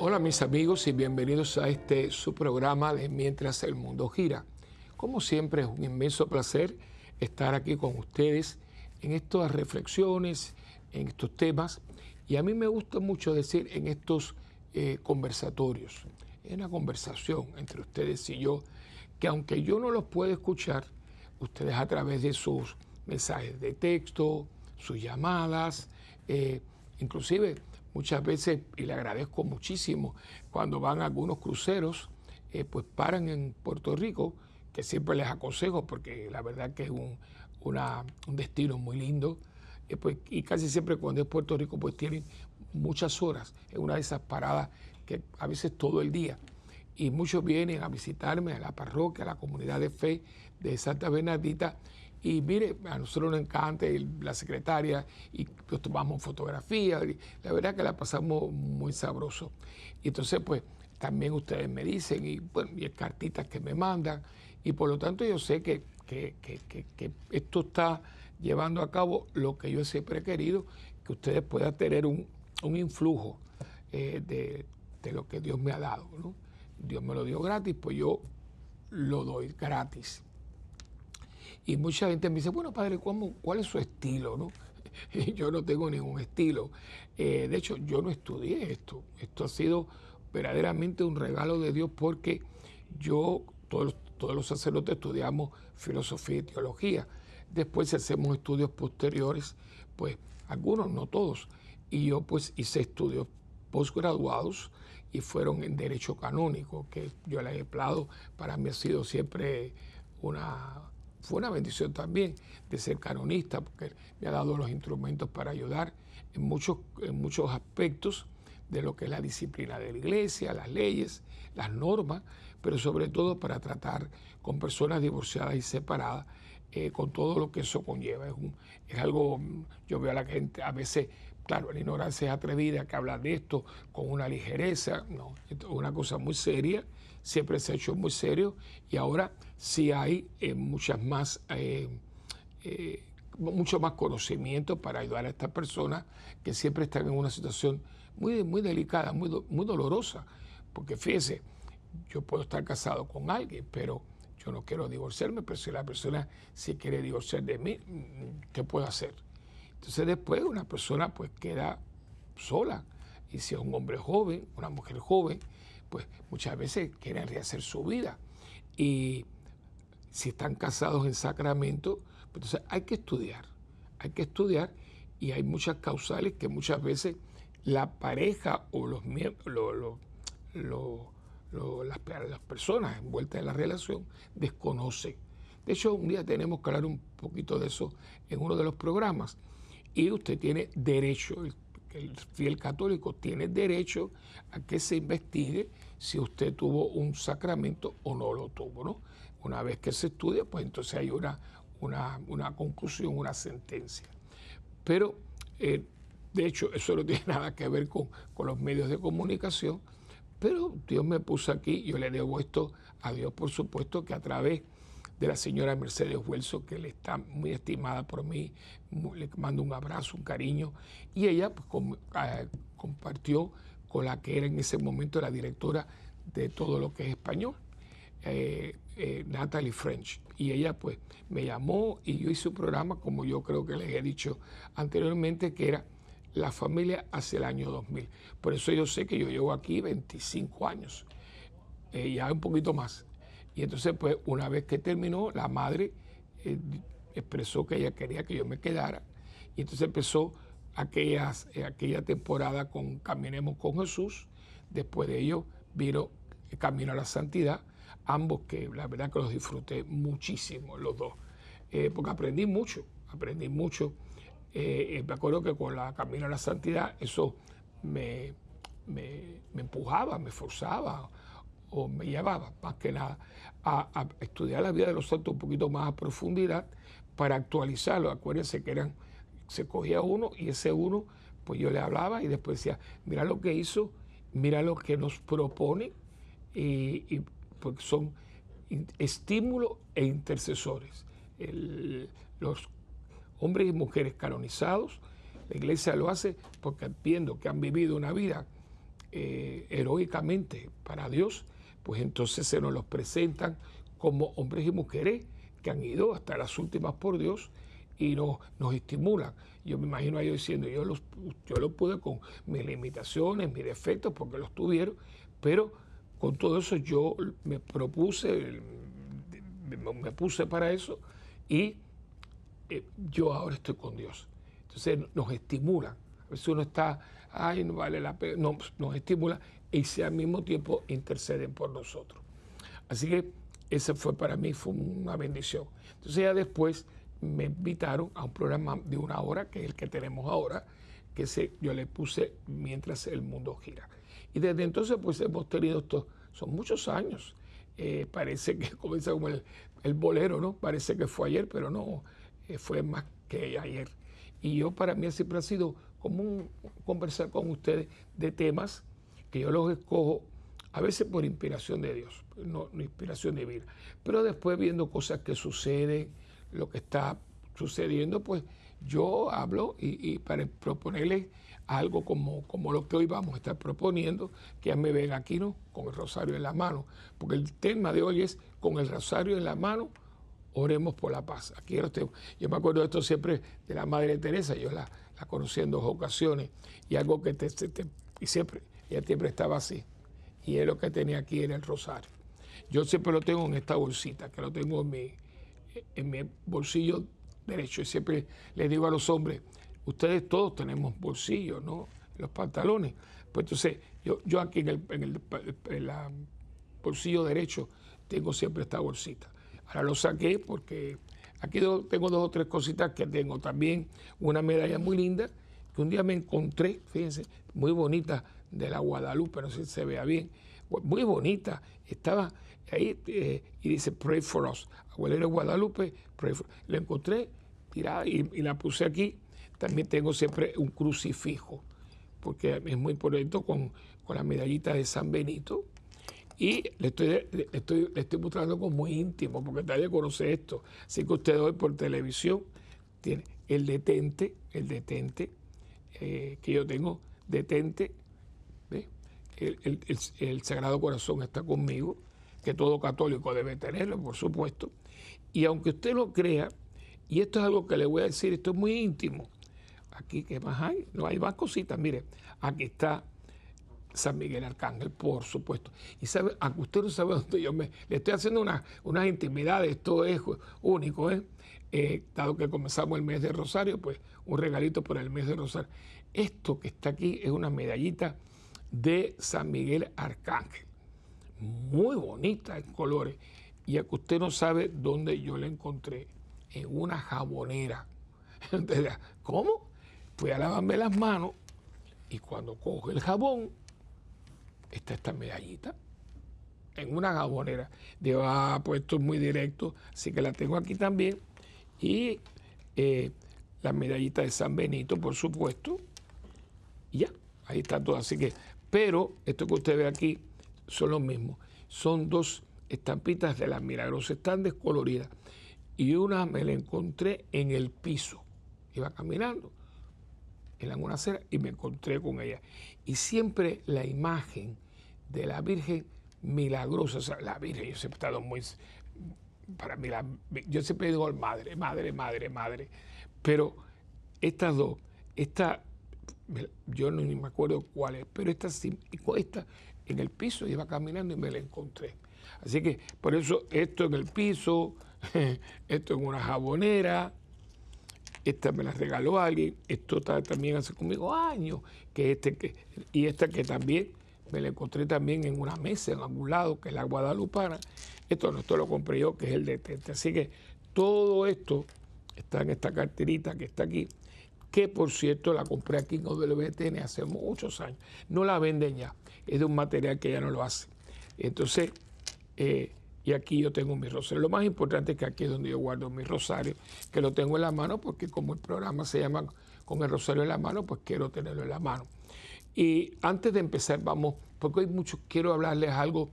Hola mis amigos y bienvenidos a este su programa de Mientras el Mundo Gira. Como siempre es un inmenso placer estar aquí con ustedes en estas reflexiones, en estos temas, y a mí me gusta mucho decir en estos conversatorios, en una conversación entre ustedes y yo, que aunque yo no los pueda escuchar, ustedes a través de sus mensajes de texto, sus llamadas, inclusive muchas veces, y le agradezco muchísimo, cuando van a algunos cruceros, pues paran en Puerto Rico, que siempre les aconsejo porque la verdad que es un destino muy lindo, pues, y casi siempre cuando es Puerto Rico pues tienen muchas horas en una de esas paradas que a veces todo el día. Y muchos vienen a visitarme a la parroquia, a la comunidad de fe de Santa Bernardita. Y mire, a nosotros nos encanta la secretaria y pues tomamos fotografías. Y la verdad que la pasamos muy sabroso. Y entonces, pues, también ustedes me dicen y, bueno, y cartitas que me mandan. Y por lo tanto yo sé que esto está llevando a cabo lo que yo siempre he querido, que ustedes puedan tener un influjo de lo que Dios me ha dado, ¿no? Dios me lo dio gratis, pues yo lo doy gratis. Y mucha gente me dice, bueno, padre, ¿cuál es su estilo, no? Yo no tengo ningún estilo. De hecho, yo no estudié esto. Esto ha sido verdaderamente un regalo de Dios porque todos los sacerdotes estudiamos filosofía y teología. Después hacemos estudios posteriores, pues algunos, no todos. Y yo pues hice estudios posgraduados y fueron en Derecho Canónico, que yo le he empleado. Para mí ha sido siempre fue una bendición también de ser canonista, porque me ha dado los instrumentos para ayudar en muchos aspectos de lo que es la disciplina de la iglesia, las leyes, las normas, pero sobre todo para tratar con personas divorciadas y separadas, con todo lo que eso conlleva. Es algo, yo veo a la gente a veces, claro, la ignorancia es atrevida, que habla de esto con una ligereza, no, es una cosa muy seria, siempre se ha hecho muy serio, y ahora sí hay mucho más conocimiento para ayudar a estas personas que siempre están en una situación muy, muy delicada, muy dolorosa, porque fíjese, yo puedo estar casado con alguien, pero yo no quiero divorciarme, pero si la persona sí quiere divorciar de mí, ¿qué puedo hacer? Entonces después una persona pues queda sola, y si es un hombre joven, una mujer joven, pues muchas veces quieren rehacer su vida, y si están casados en sacramento, pues entonces hay que estudiar, y hay muchas causales que muchas veces la pareja o las personas envueltas en la relación desconocen. De hecho, un día tenemos que hablar un poquito de eso en uno de los programas. Y usted tiene derecho, el fiel católico tiene derecho a que se investigue si usted tuvo un sacramento o no lo tuvo, ¿no? Una vez que se estudia, pues entonces hay una conclusión, una sentencia. Pero, de hecho, eso no tiene nada que ver con los medios de comunicación, pero Dios me puso aquí, yo le debo esto a Dios, por supuesto, que a través de la señora Mercedes Huelso, que le está muy estimada por mí, le mando un abrazo, un cariño, y ella pues, compartió con la que era en ese momento la directora de todo lo que es español, Natalie French, y ella pues me llamó y yo hice un programa, como yo creo que les he dicho anteriormente, que era La Familia hacia el año 2000. Por eso yo sé que yo llevo aquí 25 años, ya un poquito más. Y entonces, pues, una vez que terminó, la madre expresó que ella quería que yo me quedara. Y entonces empezó aquella temporada con Caminemos con Jesús. Después de ello vino Camino a la Santidad. Ambos que la verdad que los disfruté muchísimo, los dos. Porque aprendí mucho. Me acuerdo que con la Camino a la Santidad eso me empujaba, me forzaba o me llevaba más que nada a estudiar la vida de los santos un poquito más a profundidad para actualizarlo. Acuérdense que se cogía uno y ese uno pues yo le hablaba y después decía, mira lo que hizo, mira lo que nos propone, y porque son estímulos e intercesores. Los hombres y mujeres canonizados, la iglesia lo hace porque viendo que han vivido una vida heroicamente para Dios, pues entonces se nos los presentan como hombres y mujeres que han ido hasta las últimas por Dios y nos estimulan. Yo me imagino a ellos diciendo, yo lo pude con mis limitaciones, mis defectos, porque los tuvieron, pero con todo eso yo me propuse, me puse para eso y yo ahora estoy con Dios. Entonces nos estimulan. A veces uno está, ay, no vale la pena, no, nos estimulan y al mismo tiempo interceden por nosotros. Así que ese para mí fue una bendición. Entonces ya después me invitaron a un programa de 1 hora, que es el que tenemos ahora, que yo le puse Mientras el Mundo Gira. Y desde entonces pues hemos tenido son muchos años. Parece que comienza como el bolero, ¿no? Parece que fue ayer, pero no, fue más que ayer. Y yo para mí siempre ha sido común conversar con ustedes de temas que yo los escojo a veces por inspiración de Dios, no inspiración divina, pero después viendo cosas que suceden, lo que está sucediendo, pues yo hablo y para proponerles algo como lo que hoy vamos a estar proponiendo, que ya me ven aquí, ¿no? Con el rosario en la mano, porque el tema de hoy es con el rosario en la mano, oremos por la paz. Aquí lo tengo. Yo me acuerdo de esto siempre de la Madre Teresa, yo la conocí en 2 ocasiones, y algo que y siempre, ella siempre estaba así, y es lo que tenía aquí en el rosario. Yo siempre lo tengo en esta bolsita, que lo tengo en mi bolsillo derecho, y siempre les digo a los hombres, ustedes todos tenemos bolsillos, ¿no? Los pantalones. Pues entonces, yo aquí en el bolsillo derecho tengo siempre esta bolsita. Ahora lo saqué porque aquí tengo 2 o 3 cositas que tengo. También una medalla muy linda que un día me encontré, fíjense, muy bonita, de la Guadalupe, no sé si se vea bien, muy bonita. Estaba ahí y dice, pray for us. Abuelera Guadalupe, pray for us. La encontré tirada y la puse aquí. También tengo siempre un crucifijo, porque es muy importante con la medallita de San Benito. Y le estoy mostrando como muy íntimo, porque nadie conoce esto. Así que usted hoy por televisión tiene el detente, que yo tengo, detente, ¿ve? El Sagrado Corazón está conmigo, que todo católico debe tenerlo, por supuesto. Y aunque usted lo crea, y esto es algo que le voy a decir, esto es muy íntimo. Aquí, ¿qué más hay? No hay más cositas. Mire, aquí está San Miguel Arcángel, por supuesto. Y sabe, aunque usted no sabe dónde le estoy haciendo unas intimidades, esto es único, dado que comenzamos el mes de Rosario, pues un regalito por el mes de Rosario. Esto que está aquí es una medallita de San Miguel Arcángel, muy bonita en colores, y a que usted no sabe dónde yo la encontré, en una jabonera. Entonces, ¿cómo? Fui a lavarme las manos y cuando cojo el jabón, está esta medallita en una jabonera. Digo, pues esto es muy directo, así que la tengo aquí también. Y la medallita de San Benito, por supuesto. Y ya, ahí está todo. Así que, pero esto que usted ve aquí son los mismos. Son 2 estampitas de las Milagrosas, están descoloridas. Y una me la encontré en el piso. Iba caminando en una acera y me encontré con ella. Y siempre la imagen de la Virgen milagrosa, o sea, la Virgen, yo siempre he estado muy, para mí, yo siempre digo madre, pero estas 2, esta, yo ni me acuerdo cuál es, pero esta en el piso iba caminando y me la encontré. Así que por eso esto en el piso, esto en una jabonera, esta me la regaló alguien, esto también hace conmigo años, y esta que también me la encontré también en una mesa en algún lado, que es la guadalupana. Esto lo compré yo, que es el detente. Así que todo esto está en esta carterita que está aquí, que por cierto la compré aquí en WTN hace muchos años. No la venden ya, es de un material que ya no lo hace. Entonces, y aquí yo tengo mi rosario. Lo más importante es que aquí es donde yo guardo mi rosario, que lo tengo en la mano, porque como el programa se llama Con el Rosario en la Mano, pues quiero tenerlo en la mano. Y antes de empezar, porque hoy quiero hablarles algo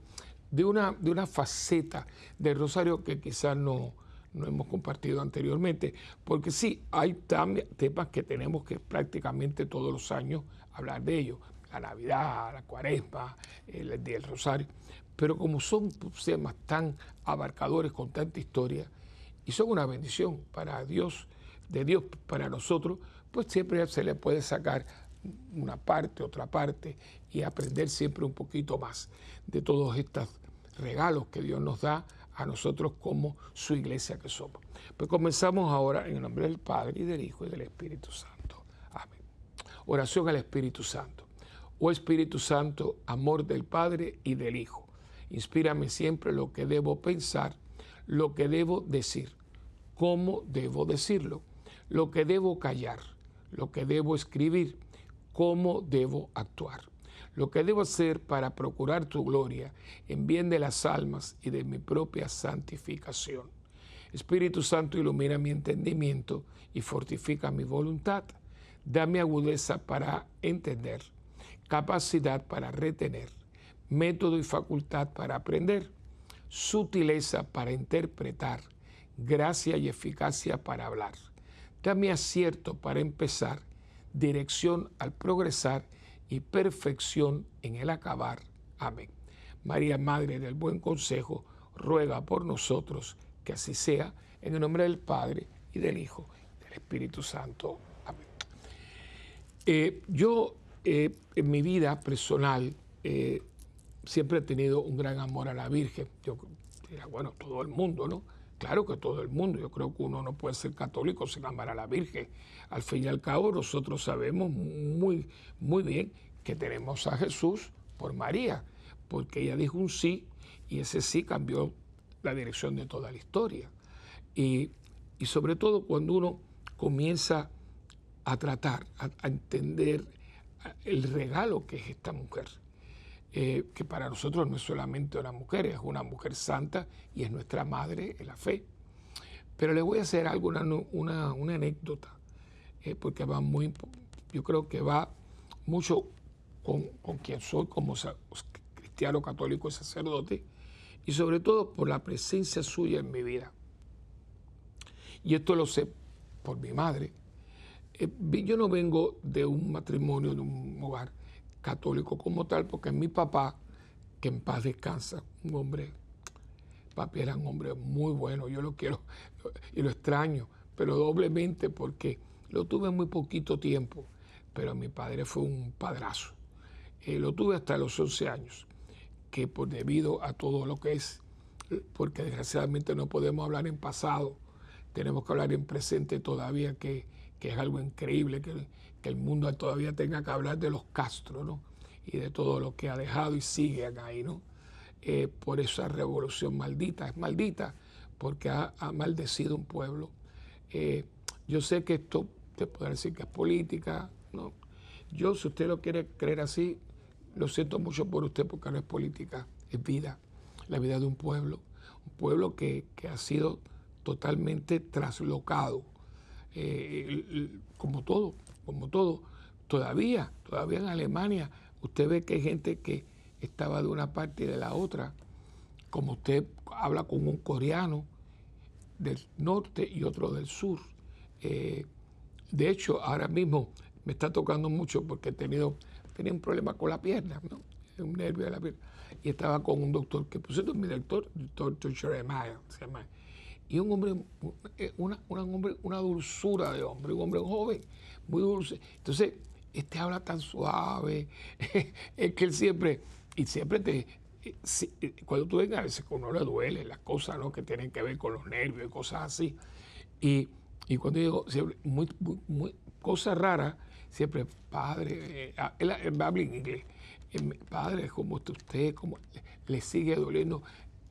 de una faceta del rosario que quizás no hemos compartido anteriormente, porque sí, hay temas que tenemos que prácticamente todos los años hablar de ellos. la Navidad, la Cuaresma, el Día del Rosario. Pero como son temas tan abarcadores, con tanta historia, y son una bendición para Dios, de Dios para nosotros, pues siempre se le puede sacar una parte, otra parte, y aprender siempre un poquito más de todos estos regalos que Dios nos da a nosotros como su iglesia que somos. Pues comenzamos ahora en el nombre del Padre, y del Hijo, y del Espíritu Santo. Amén. Oración al Espíritu Santo. Oh Espíritu Santo, amor del Padre y del Hijo, inspírame siempre lo que debo pensar, lo que debo decir, cómo debo decirlo, lo que debo callar, lo que debo escribir, cómo debo actuar, lo que debo hacer para procurar tu gloria en bien de las almas y de mi propia santificación. Espíritu Santo, ilumina mi entendimiento y fortifica mi voluntad. Dame agudeza para entender, capacidad para retener, método y facultad para aprender, sutileza para interpretar, gracia y eficacia para hablar. Dame acierto para empezar, dirección al progresar y perfección en el acabar. Amén. María, Madre del Buen Consejo, ruega por nosotros, que así sea, en el nombre del Padre, y del Hijo, y del Espíritu Santo. Amén. En mi vida personal, siempre he tenido un gran amor a la Virgen. Yo diría, bueno, todo el mundo, ¿no? Claro que todo el mundo. Yo creo que uno no puede ser católico sin amar a la Virgen. Al fin y al cabo, nosotros sabemos muy, muy bien que tenemos a Jesús por María, porque ella dijo un sí, y ese sí cambió la dirección de toda la historia. Y sobre todo cuando uno comienza a tratar, a entender el regalo que es esta mujer, que para nosotros no es solamente una mujer, es una mujer santa y es nuestra madre en la fe. Pero le voy a hacer algo, una anécdota, porque yo creo que va mucho con quien soy como cristiano, católico y sacerdote, y sobre todo por la presencia suya en mi vida. Y esto lo sé por mi madre. Yo no vengo de un matrimonio, de un hogar católico como tal, porque mi papá, que en paz descansa, papi era un hombre muy bueno, yo lo quiero y lo extraño, pero doblemente porque lo tuve muy poquito tiempo, pero mi padre fue un padrazo. Lo tuve hasta los 11 años, que debido a todo lo que es, porque desgraciadamente no podemos hablar en pasado, tenemos que hablar en presente todavía, que es algo increíble, que el mundo todavía tenga que hablar de los Castro, ¿no? Y de todo lo que ha dejado y siguen ahí, ¿no? Por esa revolución maldita. Es maldita porque ha maldecido un pueblo. Yo sé que esto te podrá decir que es política, ¿no? Yo, si usted lo quiere creer así, lo siento mucho por usted, porque no es política, es vida. La vida de un pueblo que ha sido totalmente traslocado. Como todo, todavía en Alemania, usted ve que hay gente que estaba de una parte y de la otra, como usted habla con un coreano del norte y otro del sur. De hecho, ahora mismo me está tocando mucho porque tenía un problema con la pierna, ¿no? Un nervio de la pierna. Y estaba con un doctor, que por cierto es mi doctor Jeremiah, se llama. Y un hombre, una dulzura de hombre, un hombre joven, muy dulce. Entonces, habla tan suave, es que él siempre cuando tú vengas, a veces a uno le duele las cosas, ¿no?, que tienen que ver con los nervios y cosas así. Y cuando digo, siempre, muy cosas raras, siempre, padre, él habla en inglés, padre, ¿cómo está usted? ¿Cómo le sigue doliendo?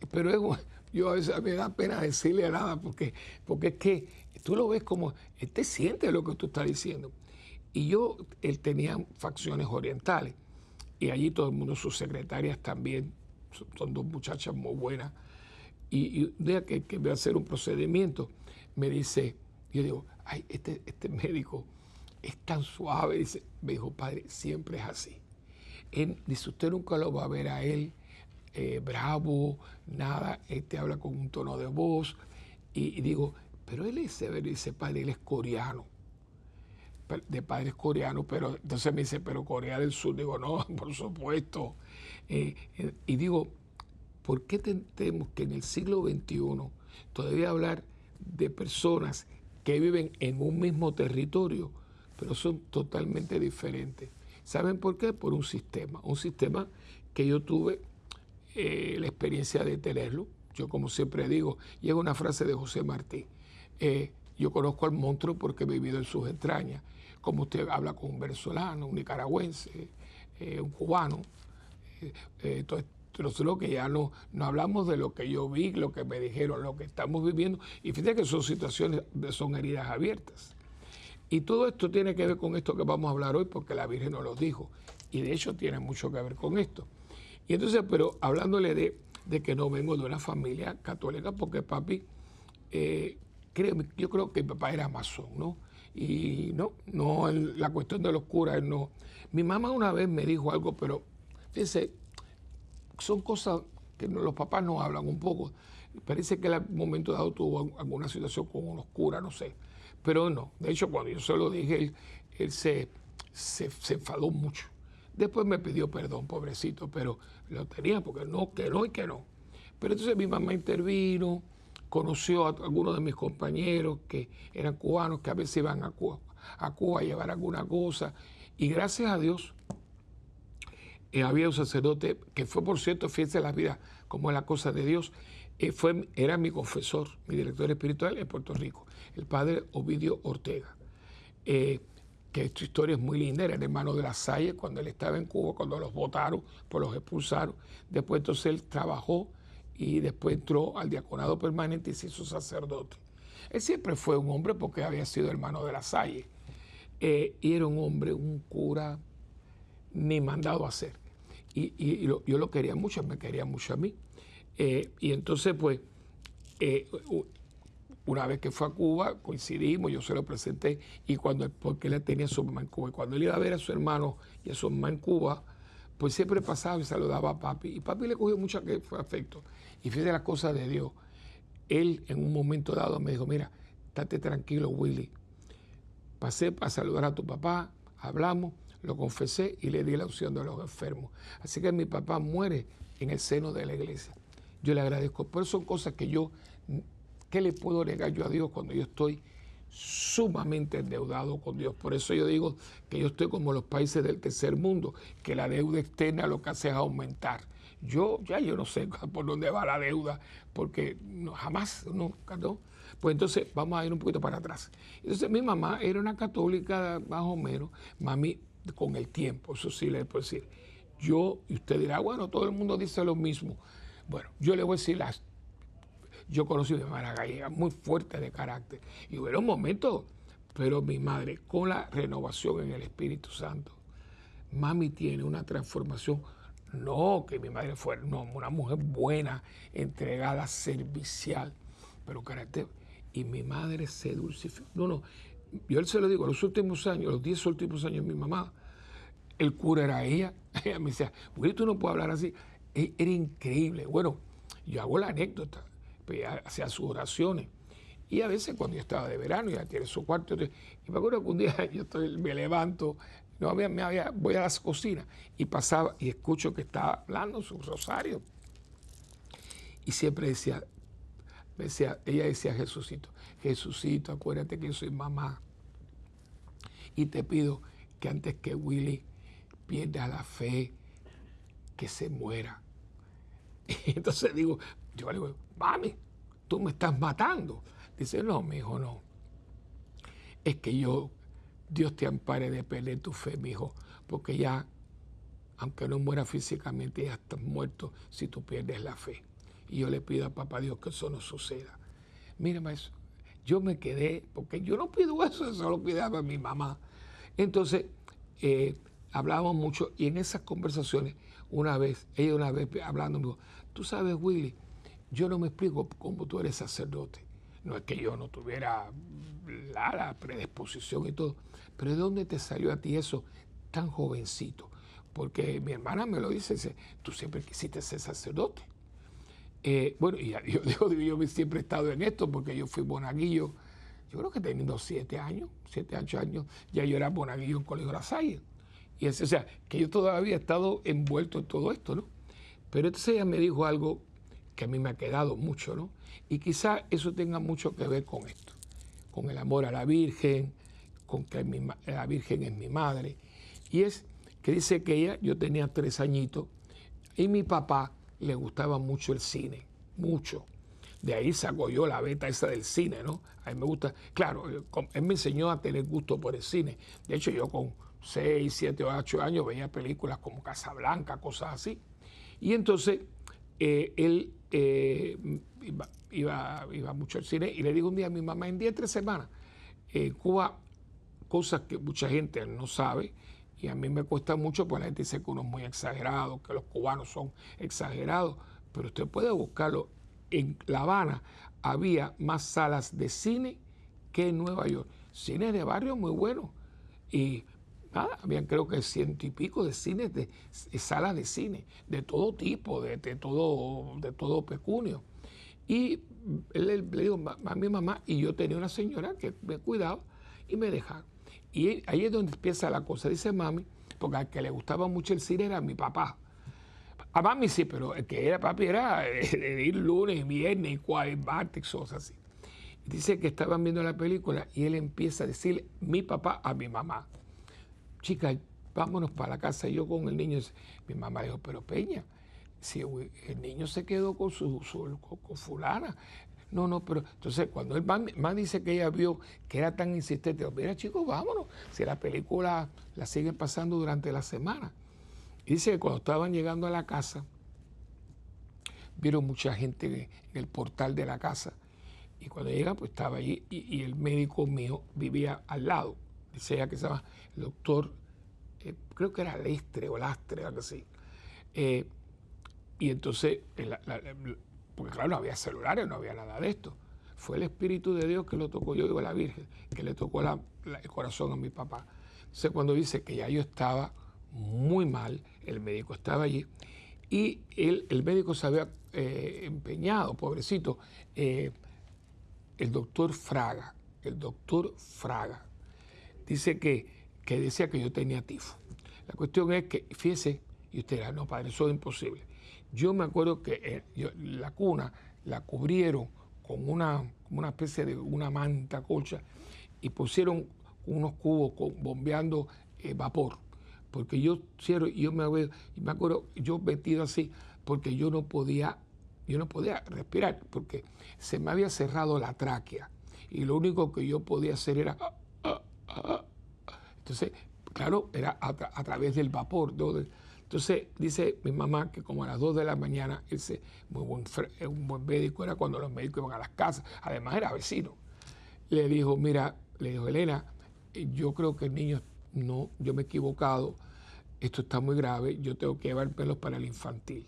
Pero yo a veces me da pena decirle nada, porque es que tú lo ves como, él te siente lo que tú estás diciendo. Y él tenía facciones orientales, y allí todo el mundo, sus secretarias también, son dos muchachas muy buenas. Y un día que voy a hacer un procedimiento, me dice, yo digo, ay, este médico es tan suave. Me dijo, padre, siempre es así. Dice, usted nunca lo va a ver a él bravo, nada, habla con un tono de voz. Y digo, pero él es severo. Dice, padre, él es coreano. de padres coreanos, pero entonces me dice, pero Corea del Sur, digo, no, por supuesto. Y digo, ¿por qué tenemos que en el siglo XXI todavía hablar de personas que viven en un mismo territorio, pero son totalmente diferentes? ¿Saben por qué? Por un sistema que yo tuve la experiencia de tenerlo. Yo, como siempre digo, y es una frase de José Martí, yo conozco al monstruo porque he vivido en sus entrañas, como usted habla con un venezolano, un nicaragüense, un cubano. Entonces, nosotros que ya no hablamos de lo que yo vi, lo que me dijeron, lo que estamos viviendo, y fíjate que son situaciones, son heridas abiertas. Y todo esto tiene que ver con esto que vamos a hablar hoy, porque la Virgen nos lo dijo, y de hecho tiene mucho que ver con esto. Y entonces, pero hablándole de que no vengo de una familia católica, porque papi, yo creo que mi papá era masón, ¿no? Y no la cuestión de los curas, no. Mi mamá una vez me dijo algo, pero fíjense, son cosas que los papás no hablan un poco. Parece que en un momento dado tuvo alguna situación con unos curas, no sé. Pero no. De hecho, cuando yo se lo dije, él se enfadó mucho. Después me pidió perdón, pobrecito, pero lo tenía porque no, que no y que no. Pero entonces mi mamá intervino, conoció a algunos de mis compañeros que eran cubanos, que a veces iban a Cuba a llevar alguna cosa. Y gracias a Dios, había un sacerdote que fue, por cierto, fíjense la vida, como es la cosa de Dios, era mi confesor, mi director espiritual en Puerto Rico, el padre Ovidio Ortega, que su historia es muy linda. Era el hermano de La Salle cuando él estaba en Cuba, cuando los votaron, pues los expulsaron. Después entonces él trabajó y después entró al diaconado permanente y se hizo sacerdote. Él siempre fue un hombre porque había sido hermano de La Salle, y era un hombre, un cura ni mandado a hacer. Yo lo quería mucho, me quería mucho a mí. Y entonces, pues, una vez que fue a Cuba, coincidimos, yo se lo presenté, y porque él tenía a su mamá en Cuba, y cuando él iba a ver a su hermano y a su mamá en Cuba, pues siempre pasaba y saludaba a papi, y papi le cogió mucho afecto. Y fíjate las cosas de Dios. Él, en un momento dado, me dijo, mira, estate tranquilo, Willy. Pasé para saludar a tu papá, hablamos, lo confesé y le di la unción de los enfermos. Así que mi papá muere en el seno de la iglesia. Yo le agradezco. Pero son cosas que ¿qué le puedo negar yo a Dios cuando yo estoy sumamente endeudado con Dios? Por eso yo digo que yo estoy como los países del tercer mundo, que la deuda externa lo que hace es aumentar. Yo no sé por dónde va la deuda, porque jamás, nunca, ¿no? Pues entonces vamos a ir un poquito para atrás. Entonces mi mamá era una católica más o menos, mami con el tiempo, eso sí le puedo decir. Y usted dirá, bueno, todo el mundo dice lo mismo. Bueno, yo le voy a decir, yo conocí a mi mamá gallega, muy fuerte de carácter. Y hubo un momento, pero mi madre, con la renovación en el Espíritu Santo, mami tiene una transformación. No que mi madre fuera una mujer buena, entregada, servicial, pero carácter. Y mi madre se dulcificó. Yo se lo digo, los últimos años, los 10 últimos años de mi mamá, el cura era ella. Ella me decía, Willy, tú no puedes hablar así. Era increíble. Bueno, yo hago la anécdota, pues ella hacía sus oraciones. Y a veces cuando yo estaba de verano, ya tiene su cuarto. Y me acuerdo que un día me levanto, voy a las cocinas y pasaba y escucho que estaba hablando su rosario. Y siempre ella decía Jesucito, Jesucito, acuérdate que yo soy mamá. Y te pido que antes que Willy pierda la fe, que se muera. Y entonces yo le digo, mami, tú me estás matando. Dice, no, mi hijo, no. Es que Dios te ampare de perder tu fe, mi hijo, porque ya, aunque no muera físicamente, ya estás muerto si tú pierdes la fe. Y yo le pido a papá Dios que eso no suceda. Mírame eso. Yo me quedé, porque yo no pido eso lo pidió mi mamá. Entonces, hablábamos mucho, y en esas conversaciones, ella una vez hablando, me dijo, tú sabes, Willy, yo no me explico cómo tú eres sacerdote. No es que yo no tuviera la predisposición y todo, pero ¿de dónde te salió a ti eso tan jovencito? Porque mi hermana me lo dice, tú siempre quisiste ser sacerdote. Bueno, y yo siempre he estado en esto porque yo fui monaguillo yo creo que teniendo 8 años, ya yo era monaguillo en Colegio La Salle. Y o sea, que yo todavía he estado envuelto en todo esto, ¿no? Pero entonces ella me dijo algo que a mí me ha quedado mucho, ¿no? Y quizá eso tenga mucho que ver con esto, con el amor a la Virgen, con que la Virgen es mi madre. Y es que dice que ella, yo tenía 3 añitos, y mi papá le gustaba mucho el cine, mucho. De ahí saco yo la beta esa del cine, ¿no? A mí me gusta, claro, él me enseñó a tener gusto por el cine. De hecho, yo con 6, 7 o 8 años veía películas como Casablanca, cosas así. Y entonces él iba mucho al cine y le digo un día a mi mamá, en 10, 3 semanas, Cuba, cosas que mucha gente no sabe, y a mí me cuesta mucho, porque la gente dice que uno es muy exagerado, que los cubanos son exagerados, pero usted puede buscarlo. En La Habana había más salas de cine que en Nueva York. Cines de barrio muy buenos. Y nada, habían creo que 100 y pico de cines, de salas de cine, de todo tipo, de todo pecunio. Y le digo a mi mamá, y yo tenía una señora que me cuidaba y me dejaba. Y ahí es donde empieza la cosa. Dice mami, porque al que le gustaba mucho el cine era mi papá. A mami sí, pero el que era papi era de ir lunes, viernes, y cuál, martes, cosas así. Y dice que estaban viendo la película y él empieza a decirle mi papá a mi mamá. Chica, vámonos para la casa. Y yo con el niño, mi mamá dijo, pero Peña, si el niño se quedó con con fulana. No, pero entonces cuando él más dice que ella vio que era tan insistente, dijo, mira chicos, vámonos, si la película la siguen pasando durante la semana. Y dice que cuando estaban llegando a la casa, vieron mucha gente en el portal de la casa. Y cuando llegan, pues estaba allí y el médico mío vivía al lado. Dice ella que se llama el doctor, creo que era Lestre o Lastre, algo así. Y entonces, porque claro, no había celulares, no había nada de esto. Fue el Espíritu de Dios que lo tocó, yo digo la Virgen, que le tocó el corazón a mi papá. Entonces cuando dice que ya yo estaba muy mal, el médico estaba allí, y el médico se había empeñado, pobrecito, el doctor Fraga, dice que decía que yo tenía tifo. La cuestión es que, fíjese, y usted dirá, no padre, eso es imposible. Yo me acuerdo que la cuna la cubrieron con una especie de una manta colcha y pusieron unos cubos bombeando vapor. Porque yo cierro y me acuerdo, yo metido así, porque yo no podía respirar, porque se me había cerrado la tráquea y lo único que yo podía hacer era entonces, claro, era a través del vapor. Entonces, dice mi mamá que como a las 2 de la mañana, un buen médico era cuando los médicos iban a las casas, además era vecino. Le dijo, Elena, yo creo que el niño, no, yo me he equivocado, esto está muy grave, yo tengo que llevármelos para el infantil.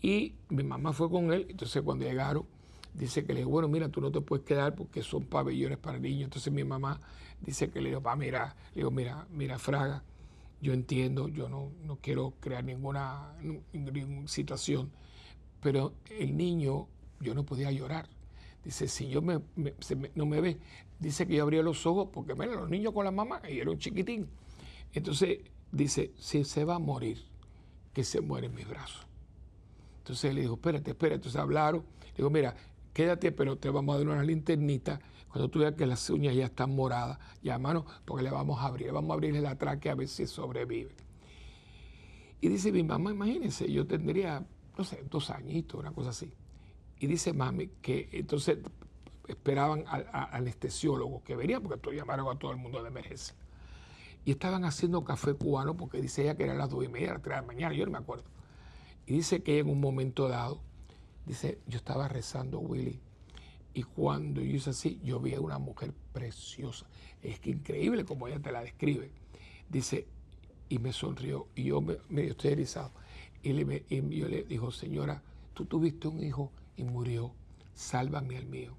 Y mi mamá fue con él, entonces cuando llegaron, dice que le dijo, bueno, mira, tú no te puedes quedar porque son pabellones para niños. Entonces mi mamá dice que le dijo, mira, Fraga, yo entiendo, yo no quiero crear ninguna situación, pero el niño, yo no podía llorar. Dice, si yo no me ve, dice que yo abría los ojos porque, mira, los niños con la mamá, y era un chiquitín. Entonces dice, si se va a morir, que se muere en mis brazos. Entonces le dijo, espérate. Entonces hablaron. Le digo, mira, quédate, pero te vamos a dar una linternita. Cuando tú veas que las uñas ya están moradas, llámanos porque le vamos a abrirle la tráquea a ver si sobrevive. Y dice mi mamá, imagínense, yo tendría, no sé, 2 añitos, una cosa así. Y dice mami que entonces esperaban al anestesiólogo que venía, porque llamaron a todo el mundo de emergencia. Y estaban haciendo café cubano, porque dice ella que eran las 2:30, las 3 de la mañana, yo no me acuerdo. Y dice que en un momento dado, dice, yo estaba rezando, Willy, y cuando yo hice así, yo vi a una mujer preciosa. Es que increíble como ella te la describe. Dice, y me sonrió, y yo medio estoy erizado. Y yo le dijo, señora, tú tuviste un hijo y murió, sálvame al mío.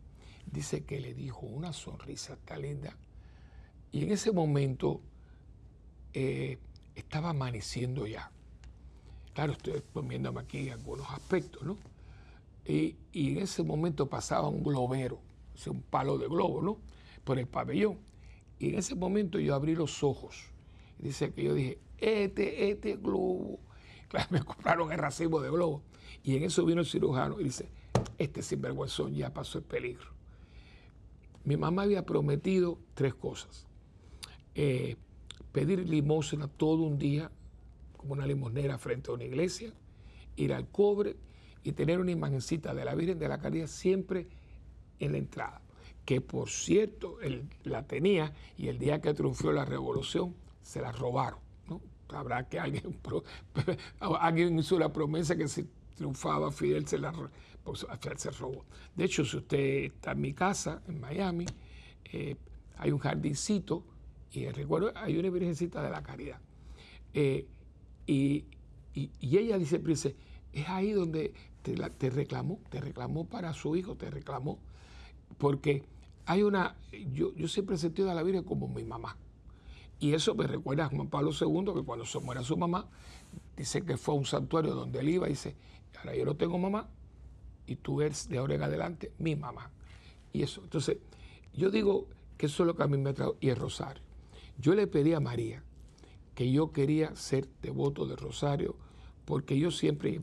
Dice que le dijo una sonrisa tan linda. Y en ese momento estaba amaneciendo ya. Claro, estoy poniéndome aquí algunos aspectos, ¿no? Y en ese momento pasaba un globero, o sea, un palo de globo, ¿no? por el pabellón. Y en ese momento yo abrí los ojos. Dice que yo dije, este globo. Claro, me compraron el racimo de globos. Y en eso vino el cirujano y dice, este sinvergüenzón ya pasó el peligro. Mi mamá había prometido 3 cosas. Pedir limosna todo un día, como una limosnera frente a una iglesia, ir al Cobre y tener una imagencita de la Virgen de la Caridad siempre en la entrada. Que por cierto, él la tenía y el día que triunfó la revolución se la robaron, ¿no? Habrá que alguien hizo la promesa que si triunfaba Fidel pues Fidel se robó. De hecho, si usted está en mi casa, en Miami, hay un jardincito y recuerdo, hay una Virgencita de la Caridad. Y ella dice, es ahí donde te reclamó para su hijo, te reclamó, porque hay yo siempre he sentido a la Virgen como mi mamá. Y eso me recuerda a Juan Pablo II, que cuando se muera su mamá, dice que fue a un santuario donde él iba y dice, ahora yo no tengo mamá y tú eres de ahora en adelante mi mamá. Y eso, entonces, yo digo que eso es lo que a mí me ha traído, y el rosario. Yo le pedí a María que yo quería ser devoto del rosario, porque yo siempre,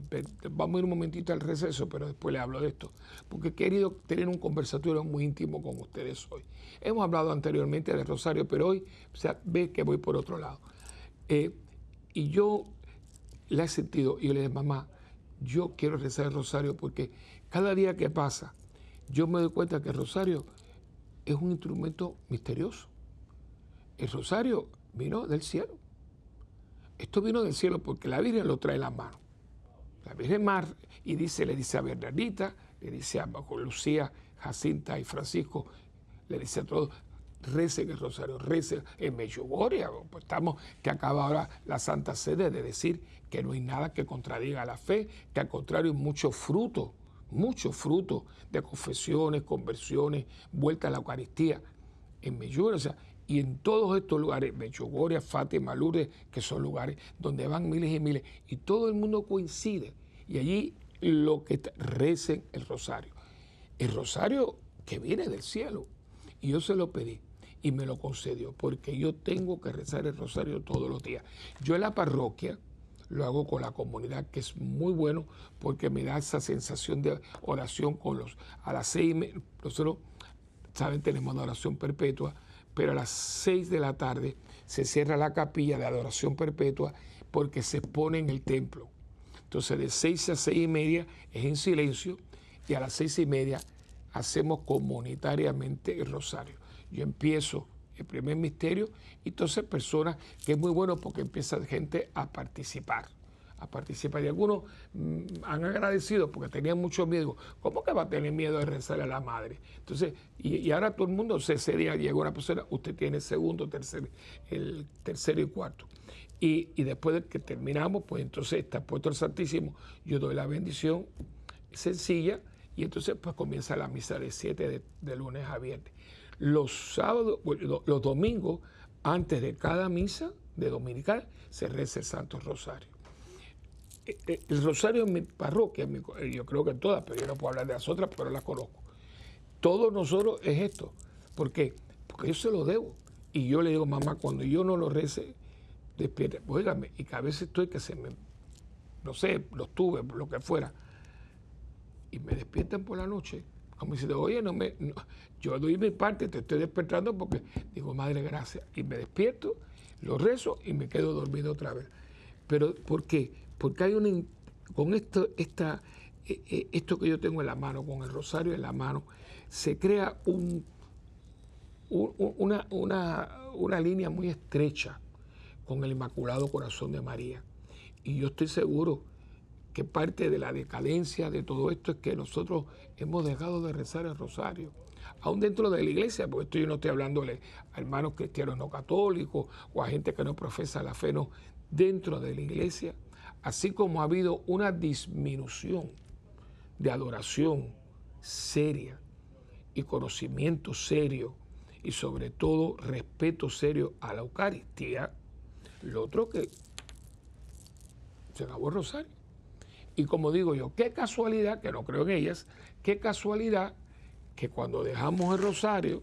vamos a ir un momentito al receso, pero después le hablo de esto, porque he querido tener un conversatorio muy íntimo con ustedes hoy. Hemos hablado anteriormente del rosario, pero hoy ve que voy por otro lado. Y yo la he sentido, y yo le dije, mamá, yo quiero rezar el rosario porque cada día que pasa, yo me doy cuenta que el rosario es un instrumento misterioso. El rosario vino del cielo. Esto vino del cielo porque la Virgen lo trae en la mano. La Virgen Mar, y le dice a Bernardita, le dice a Lucía, Jacinta y Francisco, le dice a todos, recen el rosario, recen en Medjugorje. Pues estamos, que acaba ahora la Santa Sede de decir que no hay nada que contradiga la fe, que al contrario hay mucho fruto de confesiones, conversiones, vuelta a la Eucaristía en Medjugorje. O sea, y en todos estos lugares, Medjugorje, Fátima, Lourdes, que son lugares donde van miles y miles, y todo el mundo coincide. Y allí lo que recen el rosario que viene del cielo. Y yo se lo pedí y me lo concedió, porque yo tengo que rezar el rosario todos los días. Yo en la parroquia lo hago con la comunidad, que es muy bueno, porque me da esa sensación de oración a las 6:30, nosotros, saben, tenemos una oración perpetua, pero a las 6 de la tarde se cierra la capilla de adoración perpetua porque se expone en el templo. Entonces de 6 a 6:30 es en silencio y a las 6:30 hacemos comunitariamente el rosario. Yo empiezo el primer misterio y entonces personas, que es muy bueno porque empieza gente a participar. Y algunos han agradecido porque tenían mucho miedo. ¿Cómo que va a tener miedo de rezarle a la madre? Entonces, y ahora todo el mundo, ese día llegó una persona, usted tiene el tercero y cuarto. Y después de que terminamos, pues entonces está puesto el Santísimo, yo doy la bendición sencilla y entonces pues comienza la misa de 7 de lunes a viernes. Los sábados, los domingos, antes de cada misa de dominical, se reza el Santo Rosario. El rosario en mi parroquia, yo creo que en todas, pero yo no puedo hablar de las otras, pero las conozco. Todos nosotros es esto. ¿Por qué? Porque yo se lo debo. Y yo le digo, mamá, cuando yo no lo rece, despierta. Óigame, y que a veces estoy que no sé, los tuve, lo que fuera. Y me despiertan por la noche. Como diciendo, oye, yo doy mi parte, te estoy despertando porque digo, madre, gracias. Y me despierto, lo rezo y me quedo dormido otra vez. Pero, ¿por qué? Porque hay con esto que yo tengo en la mano, con el rosario en la mano, se crea una línea muy estrecha con el Inmaculado Corazón de María. Y yo estoy seguro que parte de la decadencia de todo esto es que nosotros hemos dejado de rezar el rosario. Aún dentro de la iglesia, porque esto yo no estoy hablándole a hermanos cristianos no católicos o a gente que no profesa la fe, no. Dentro de la iglesia, así como ha habido una disminución de adoración seria y conocimiento serio y sobre todo respeto serio a la Eucaristía, lo otro que se acabó el rosario. Y como digo yo, qué casualidad, que no creo en ellas, qué casualidad que cuando dejamos el rosario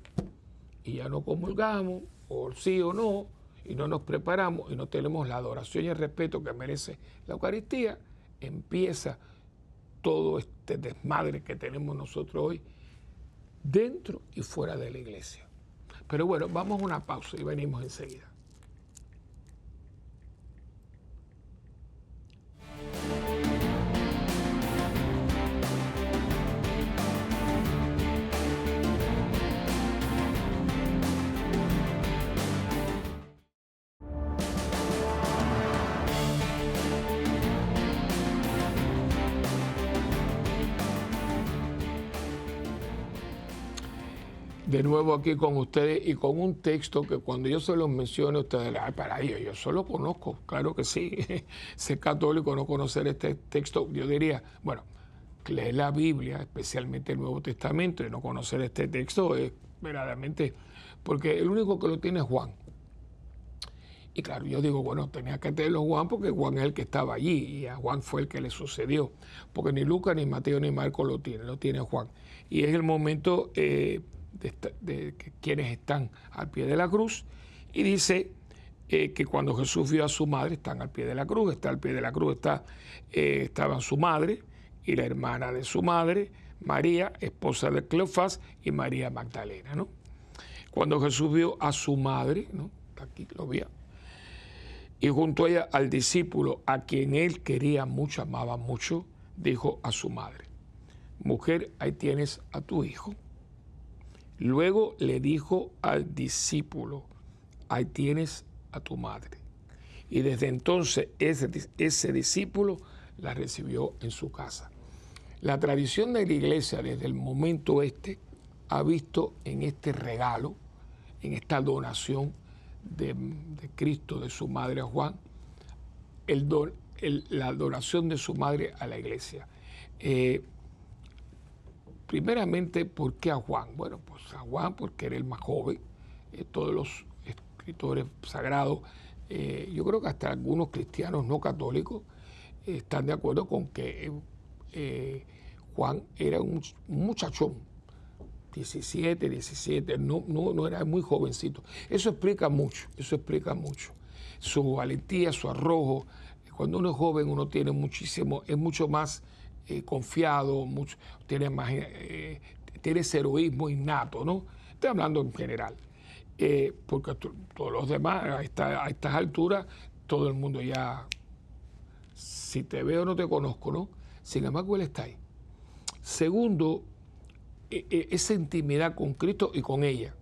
y ya no comulgamos, o sí o no, y no nos preparamos y no tenemos la adoración y el respeto que merece la Eucaristía, empieza todo este desmadre que tenemos nosotros hoy dentro y fuera de la iglesia. Pero bueno, vamos a una pausa y venimos enseguida. De nuevo aquí con ustedes y con un texto que cuando yo se los menciono, ustedes dirán, para ello, yo solo conozco, claro que sí, ser católico, no conocer este texto, yo diría, bueno, leer la Biblia, especialmente el Nuevo Testamento, y no conocer este texto es verdaderamente, porque el único que lo tiene es Juan. Y claro, yo digo, bueno, tenía que tenerlo Juan porque Juan es el que estaba allí y a Juan fue el que le sucedió, porque ni Lucas, ni Mateo, ni Marcos lo tiene Juan. Y es el momento de quienes están al pie de la cruz, y dice que cuando Jesús vio a su madre, están al pie de la cruz, está al pie de la cruz, estaba su madre y la hermana de su madre, María, esposa de Cleofás, y María Magdalena, ¿no? Cuando Jesús vio a su madre, ¿no? Aquí lo vio, y junto a ella al discípulo a quien él quería mucho, amaba mucho, dijo a su madre, mujer, ahí tienes a tu hijo. Luego le dijo al discípulo, ahí tienes a tu madre. Y desde entonces ese discípulo la recibió en su casa. La tradición de la iglesia desde el momento ha visto en este regalo, en esta donación de Cristo, de su madre a Juan, la donación de su madre a la iglesia. Primeramente, ¿por qué a Juan? Bueno, pues a Juan porque era el más joven. Todos los escritores sagrados, yo creo que hasta algunos cristianos no católicos están de acuerdo con que Juan era un muchachón, 17, no era muy jovencito. Eso explica mucho. Su valentía, su arrojo. Cuando uno es joven, uno tiene muchísimo, es mucho más confiado, tiene ese heroísmo innato, ¿no? Estoy hablando en general. Porque todos los demás, a estas alturas, todo el mundo ya, si te veo no te conozco, ¿no? Sin embargo, él está ahí. Segundo, esa intimidad con Cristo y con ella.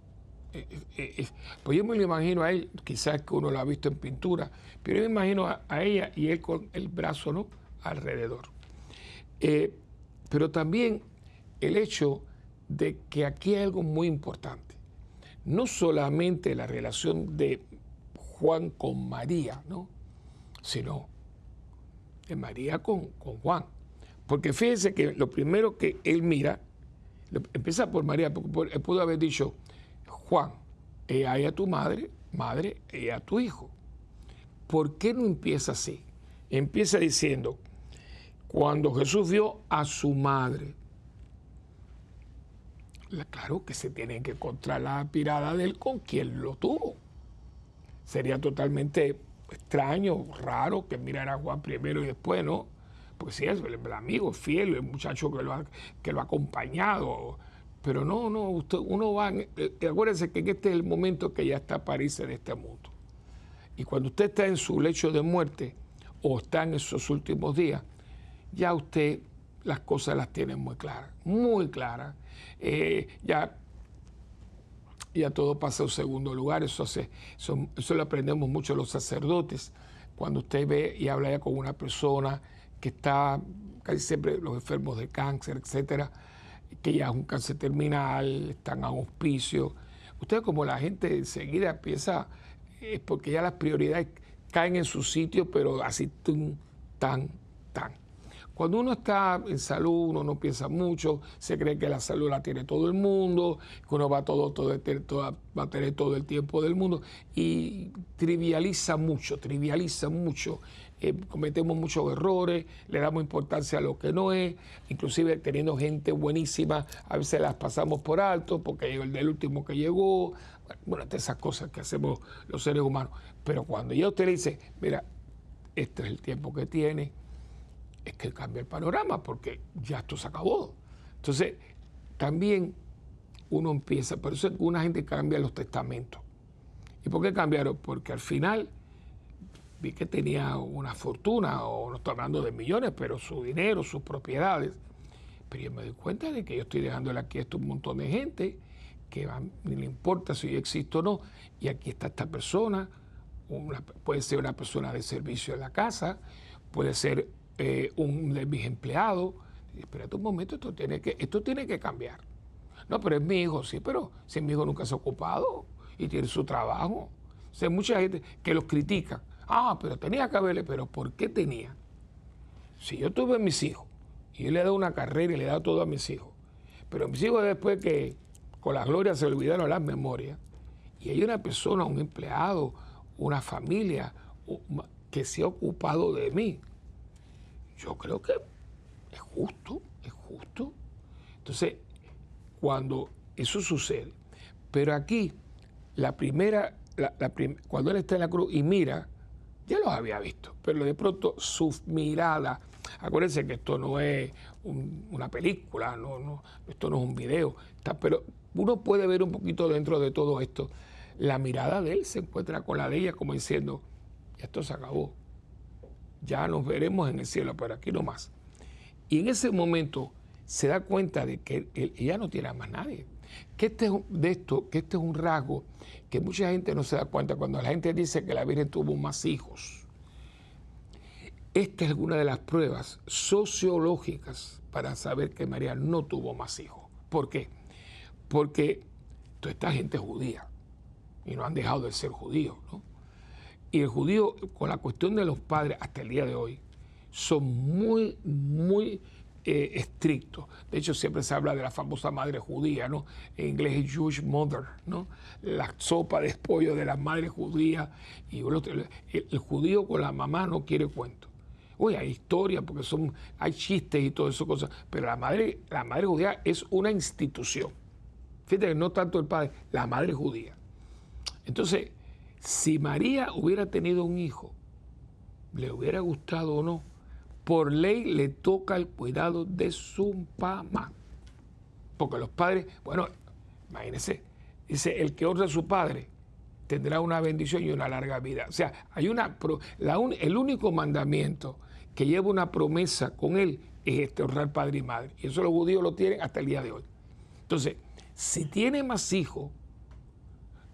Pues yo me lo imagino a él, quizás que uno lo ha visto en pintura, pero yo me imagino a ella y él con el brazo, ¿no?, alrededor. Pero también el hecho de que aquí hay algo muy importante. No solamente la relación de Juan con María, ¿no?, sino de María con Juan. Porque fíjense que lo primero que él mira, empieza por María, porque él pudo haber dicho, Juan, ella a tu madre, ella a tu hijo. ¿Por qué no empieza así? Empieza diciendo, cuando Jesús vio a su madre, claro que se tiene que encontrar la mirada de él con quien lo tuvo. Sería totalmente extraño, raro que mirara a Juan primero y después, ¿no? Porque sí, es el amigo fiel, el muchacho que lo ha acompañado. Pero no, uno va, acuérdense que este es el momento que ya está para irse de este mundo. Y cuando usted está en su lecho de muerte o está en esos últimos días, ya usted las cosas las tiene muy claras, muy claras. Ya todo pasa a un segundo lugar, eso lo aprendemos mucho los sacerdotes. Cuando usted ve y habla ya con una persona que está, casi siempre los enfermos de cáncer, etcétera, que ya es un cáncer terminal, están a hospicio. Usted, como la gente enseguida piensa, es porque ya las prioridades caen en su sitio, pero así tan. Cuando uno está en salud, uno no piensa mucho, se cree que la salud la tiene todo el mundo, que uno va a tener todo el tiempo del mundo, y trivializa mucho cometemos muchos errores, le damos importancia a lo que no es, inclusive teniendo gente buenísima, a veces las pasamos por alto porque llegó el del último que llegó, bueno, todas esas cosas que hacemos los seres humanos. Pero cuando ya usted le dice, mira, este es el tiempo que tiene, es que cambia el panorama porque ya esto se acabó. Entonces, también uno empieza, por eso una gente cambia los testamentos. ¿Y por qué cambiaron? Porque al final vi que tenía una fortuna, o no estoy hablando de millones, pero su dinero, sus propiedades. Pero yo me doy cuenta de que yo estoy dejándole aquí a un montón de gente que ni le importa si yo existo o no. Y aquí está esta persona, puede ser una persona de servicio en la casa, puede ser un de mis empleados. Espérate un momento, esto tiene que cambiar. No, pero es mi hijo, sí, pero si mi hijo nunca se ha ocupado y tiene su trabajo. O sea, hay mucha gente que los critica. Ah, pero tenía que haberle, pero ¿por qué tenía? Si yo tuve a mis hijos y yo le he dado una carrera y le he dado todo a mis hijos, pero mis hijos después que con la gloria se olvidaron las memorias, y hay una persona, un empleado, una familia que se ha ocupado de mí, yo creo que es justo, es justo. Entonces, cuando eso sucede, pero aquí, cuando él está en la cruz y mira, ya los había visto, pero de pronto su mirada, acuérdense que esto no es una película, esto no es un video, pero uno puede ver un poquito dentro de todo esto, la mirada de él se encuentra con la de ella como diciendo, esto se acabó, ya nos veremos en el cielo, pero aquí no más. Y en ese momento se da cuenta de que ella no tiene a más nadie. Que este es un rasgo que mucha gente no se da cuenta cuando la gente dice que la Virgen tuvo más hijos. Esta es una de las pruebas sociológicas para saber que María no tuvo más hijos. ¿Por qué? Porque toda esta gente es judía y no han dejado de ser judíos, ¿no? Y el judío, con la cuestión de los padres hasta el día de hoy, son muy, muy estrictos. De hecho, siempre se habla de la famosa madre judía, ¿no? En inglés es Jewish mother, ¿no? La sopa de pollo de la madre judía. Y el judío con la mamá no quiere cuento. Oye, hay historia, porque hay chistes y todas esas cosas, pero la madre judía es una institución. Fíjate que no tanto el padre, la madre judía. Entonces, si María hubiera tenido un hijo, le hubiera gustado o no, por ley le toca el cuidado de su mamá. Porque los padres, bueno, imagínense, dice, el que honra a su padre tendrá una bendición y una larga vida. O sea, hay el único mandamiento que lleva una promesa con él es honrar padre y madre. Y eso los judíos lo tienen hasta el día de hoy. Entonces, si tiene más hijos,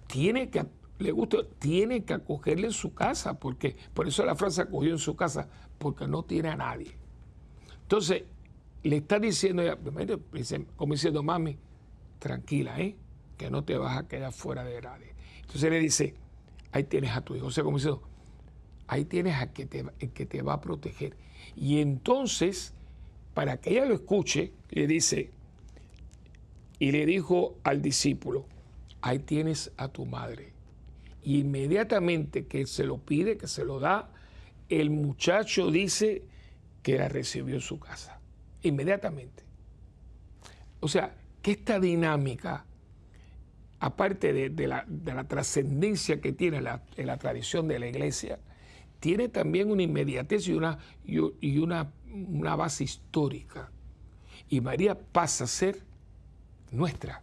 tiene que acogerle en su casa, porque por eso la frase acogió en su casa, porque no tiene a nadie. Entonces, le está diciendo ella, como diciendo, mami, tranquila, que no te vas a quedar fuera de nadie. Entonces le dice, ahí tienes a tu hijo. O sea, como diciendo, ahí tienes a que te va a proteger. Y entonces, para que ella lo escuche, le dice, y le dijo al discípulo, ahí tienes a tu madre. Y inmediatamente que se lo pide, que se lo da, el muchacho dice que la recibió en su casa. Inmediatamente. O sea, que esta dinámica, aparte de la trascendencia que tiene en la tradición de la iglesia, tiene también una inmediatez y una base histórica. Y María pasa a ser nuestra,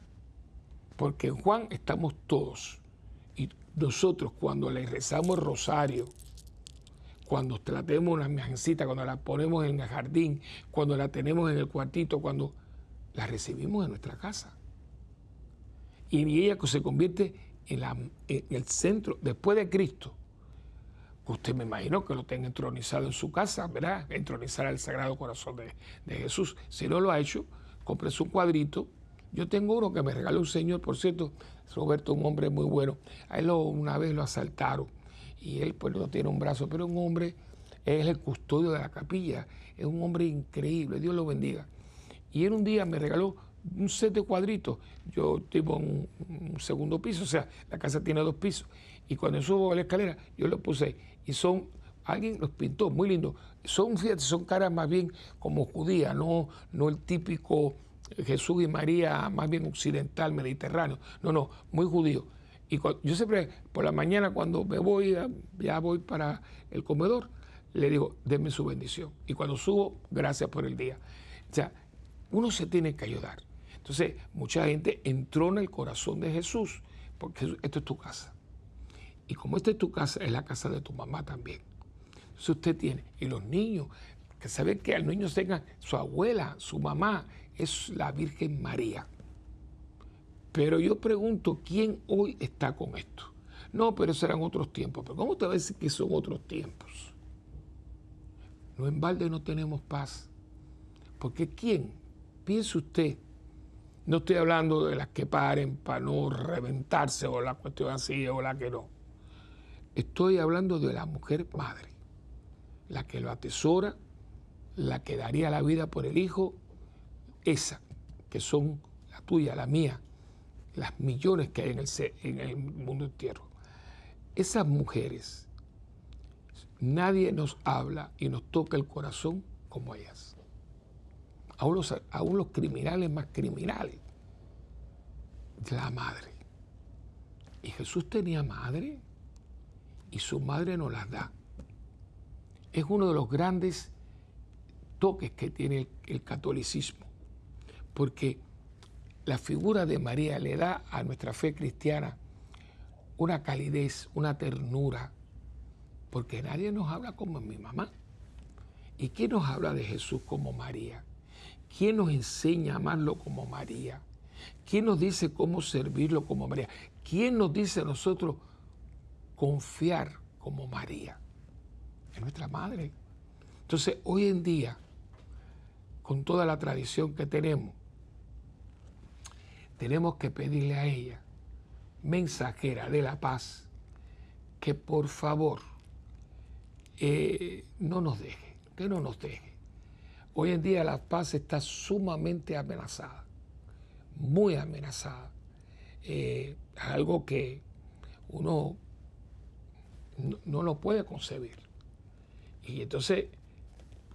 porque en Juan estamos todos. Y nosotros cuando le rezamos el rosario, cuando la tenemos una virgencita, cuando la ponemos en el jardín, cuando la tenemos en el cuartito, cuando la recibimos en nuestra casa. Y ella se convierte en el centro, después de Cristo. Usted me imagino que lo tenga entronizado en su casa, ¿verdad? Entronizar al Sagrado Corazón de Jesús. Si no lo ha hecho, cómprese un cuadrito. Yo tengo uno que me regaló un señor, por cierto, Roberto, un hombre muy bueno. A él una vez lo asaltaron y él pues no tiene un brazo, pero un hombre, es el custodio de la capilla, es un hombre increíble, Dios lo bendiga. Y él un día me regaló un set de cuadritos. Yo vivo en un segundo piso, o sea, la casa tiene 2 pisos. Y cuando subo a la escalera, yo lo puse ahí. Y son Alguien los pintó, muy lindo. Fíjate, son caras más bien como judías, no el típico Jesús y María, más bien occidental, mediterráneo. No, muy judío. Y yo siempre, por la mañana, cuando me voy, ya voy para el comedor, le digo, denme su bendición. Y cuando subo, gracias por el día. O sea, uno se tiene que ayudar. Entonces, mucha gente entró en el corazón de Jesús, porque esto es tu casa. Y como esta es tu casa, es la casa de tu mamá también. Entonces usted tiene, y los niños, que saben que al niño tengan su abuela, su mamá, es la Virgen María. Pero yo pregunto, ¿quién hoy está con esto? No, pero esos eran otros tiempos. Pero ¿cómo te va a decir que son otros tiempos? No, en balde no tenemos paz. Porque ¿quién? Piense usted. No estoy hablando de las que paren para no reventarse o la cuestión así o la que no. Estoy hablando de la mujer madre, la que lo atesora, la que daría la vida por el hijo, esa, que son la tuya, la mía, las millones que hay en el mundo entero. Esas mujeres, nadie nos habla y nos toca el corazón como ellas. Aún los criminales más criminales, la madre. Y Jesús tenía madre y su madre nos las da. Es uno de los grandes toques que tiene el catolicismo, porque la figura de María le da a nuestra fe cristiana una calidez, una ternura, porque nadie nos habla como mi mamá. ¿Y quién nos habla de Jesús como María? ¿Quién nos enseña a amarlo como María? ¿Quién nos dice cómo servirlo como María? ¿Quién nos dice a nosotros confiar como María? Es nuestra madre. Entonces, hoy en día, con toda la tradición que tenemos que pedirle a ella, mensajera de la paz, que por favor no nos deje, que no nos deje. Hoy en día la paz está sumamente amenazada, muy amenazada. Algo que uno no lo puede concebir. Y entonces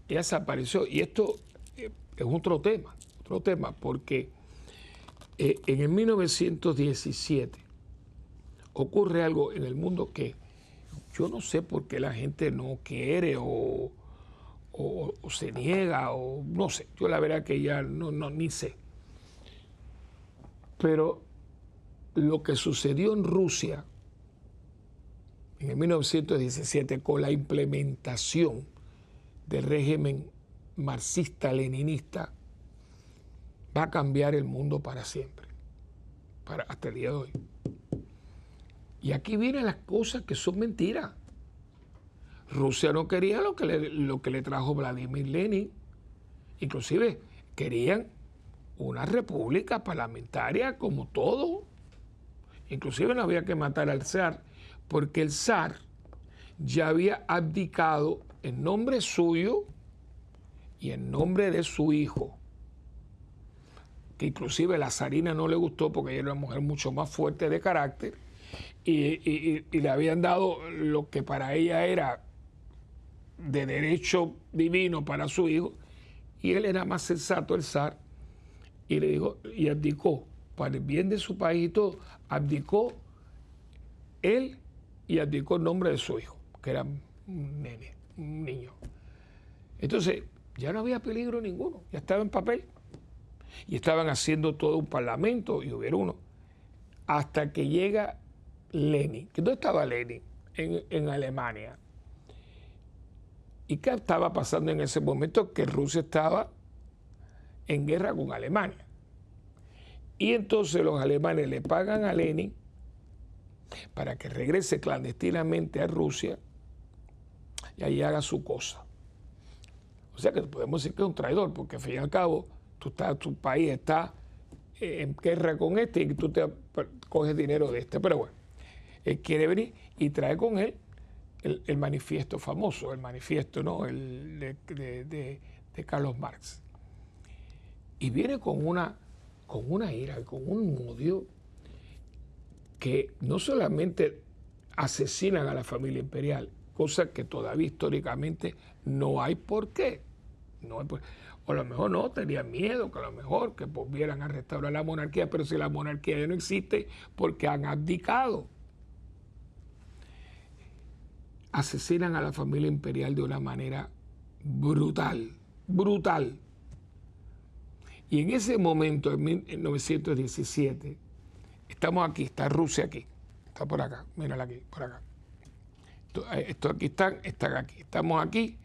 ella desapareció. Y esto es otro tema, porque en el 1917 ocurre algo en el mundo que yo no sé por qué la gente no quiere o se niega, o no sé. Yo la verdad que ya ni sé. Pero lo que sucedió en Rusia en el 1917 con la implementación del régimen marxista-leninista va a cambiar el mundo para siempre, hasta el día de hoy. Y aquí vienen las cosas que son mentiras. Rusia no quería lo que le trajo Vladimir Lenin. Inclusive querían una república parlamentaria como todo. Inclusive no había que matar al zar, porque el zar ya había abdicado en nombre suyo y en nombre de su hijo, que inclusive la zarina no le gustó porque ella era una mujer mucho más fuerte de carácter y le habían dado lo que para ella era de derecho divino para su hijo, y él era más sensato, el zar, y le dijo, y abdicó, para el bien de su país y todo, abdicó él y abdicó en nombre de su hijo, que era un nene, un niño. Entonces, ya no había peligro ninguno, ya estaba en papel. Y estaban haciendo todo un parlamento, y hubiera uno, hasta que llega Lenin. ¿Dónde estaba Lenin? En Alemania. ¿Y qué estaba pasando en ese momento? Que Rusia estaba en guerra con Alemania. Y entonces los alemanes le pagan a Lenin para que regrese clandestinamente a Rusia y ahí haga su cosa. O sea que podemos decir que es un traidor, porque al fin y al cabo tu país está en guerra con este y tú te coges dinero de este. Pero bueno, él quiere venir y trae con él el manifiesto famoso, el manifiesto, ¿no? de Carlos Marx. Y viene con una ira, con un odio que no solamente asesinan a la familia imperial, cosa que todavía históricamente no hay por qué. No hay por- O a lo mejor no, tenían miedo, que a lo mejor que volvieran a restaurar la monarquía, pero si la monarquía ya no existe, porque han abdicado. Asesinan a la familia imperial de una manera brutal, brutal. Y en ese momento, en 1917, estamos aquí, está Rusia aquí, está por acá, mírala aquí, por acá. Esto aquí están aquí, estamos aquí,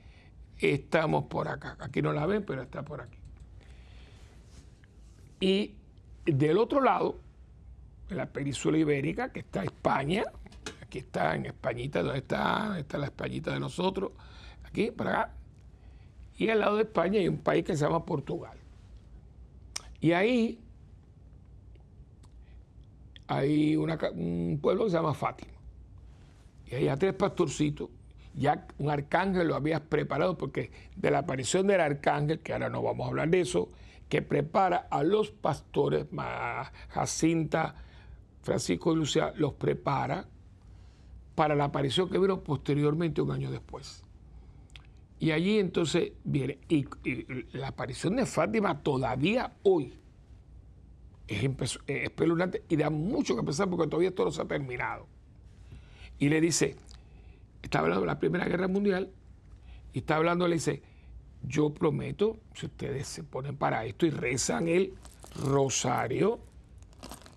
estamos por acá. Aquí no la ven, pero está por aquí. Y del otro lado, en la península ibérica, que está España, aquí está en Españita, ¿dónde está? Está la Españita de nosotros, aquí, por acá. Y al lado de España hay un país que se llama Portugal. Y ahí hay un pueblo que se llama Fátima. Y hay a 3 pastorcitos, ya un arcángel lo había preparado, porque de la aparición del arcángel, que ahora no vamos a hablar de eso, que prepara a los pastores, Jacinta, Francisco y Lucía, los prepara para la aparición que vino posteriormente, un año después. Y allí entonces viene, y la aparición de Fátima todavía hoy es espeluznante y da mucho que pensar, porque todavía esto no se ha terminado. Y le dice, está hablando de la Primera Guerra Mundial, y está hablando, le dice, yo prometo, si ustedes se ponen para esto y rezan el rosario,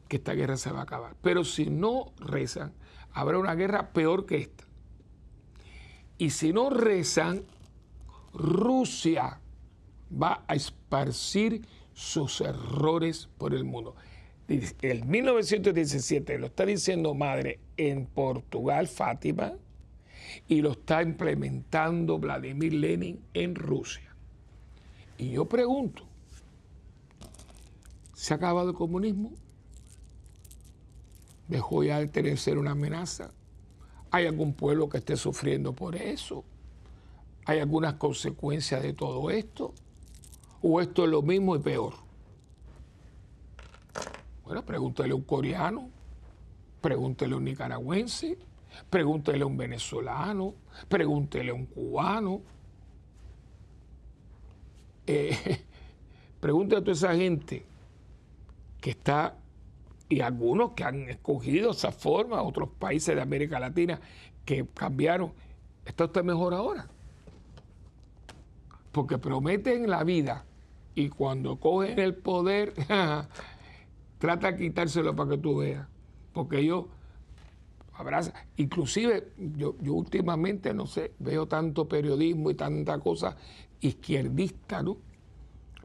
que esta guerra se va a acabar. Pero si no rezan, habrá una guerra peor que esta. Y si no rezan, Rusia va a esparcir sus errores por el mundo. El 1917 lo está diciendo madre en Portugal, Fátima, y lo está implementando Vladimir Lenin en Rusia. Y yo pregunto, ¿se ha acabado el comunismo? ¿Dejó ya de tener ser una amenaza? ¿Hay algún pueblo que esté sufriendo por eso? ¿Hay algunas consecuencias de todo esto? ¿O esto es lo mismo y peor? Bueno, pregúntele a un coreano, pregúntele a un nicaragüense, pregúntele a un venezolano, pregúntele a un cubano. Pregúntele a toda esa gente que está, y algunos que han escogido esa forma, otros países de América Latina que cambiaron. ¿Está usted mejor ahora? Porque prometen la vida y cuando cogen el poder, trata de quitárselo para que tú veas. Porque ellos abrazan. Inclusive, yo últimamente, no sé, veo tanto periodismo y tanta cosa izquierdista, ¿no?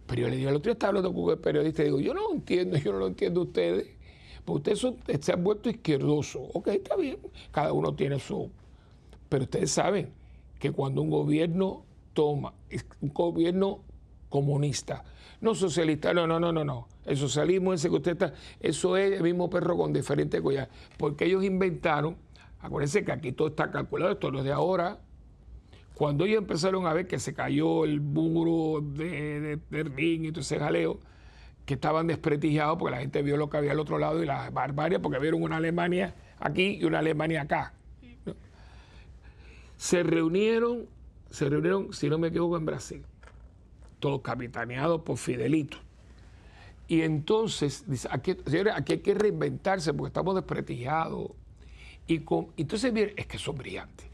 Pero yo le digo, el otro día estaba hablando con el periodista y digo, yo no lo entiendo, yo no lo entiendo ustedes. Porque ustedes se han vuelto izquierdosos. Ok, está bien, cada uno tiene su... Pero ustedes saben que cuando un gobierno toma, un gobierno comunista, no socialista, no. El socialismo ese que usted está, eso es el mismo perro con diferentes collares. Porque ellos inventaron, acuérdense que aquí todo está calculado, esto no es de ahora. Cuando ellos empezaron a ver que se cayó el muro de Berlín y todo ese jaleo, que estaban desprestigiados porque la gente vio lo que había al otro lado y la barbarie, porque vieron una Alemania aquí y una Alemania acá. ¿No? Se reunieron, si no me equivoco, en Brasil, todos capitaneados por Fidelito. Y entonces, dice, señores, aquí hay que reinventarse porque estamos desprestigiados. Entonces, miren, es que son brillantes.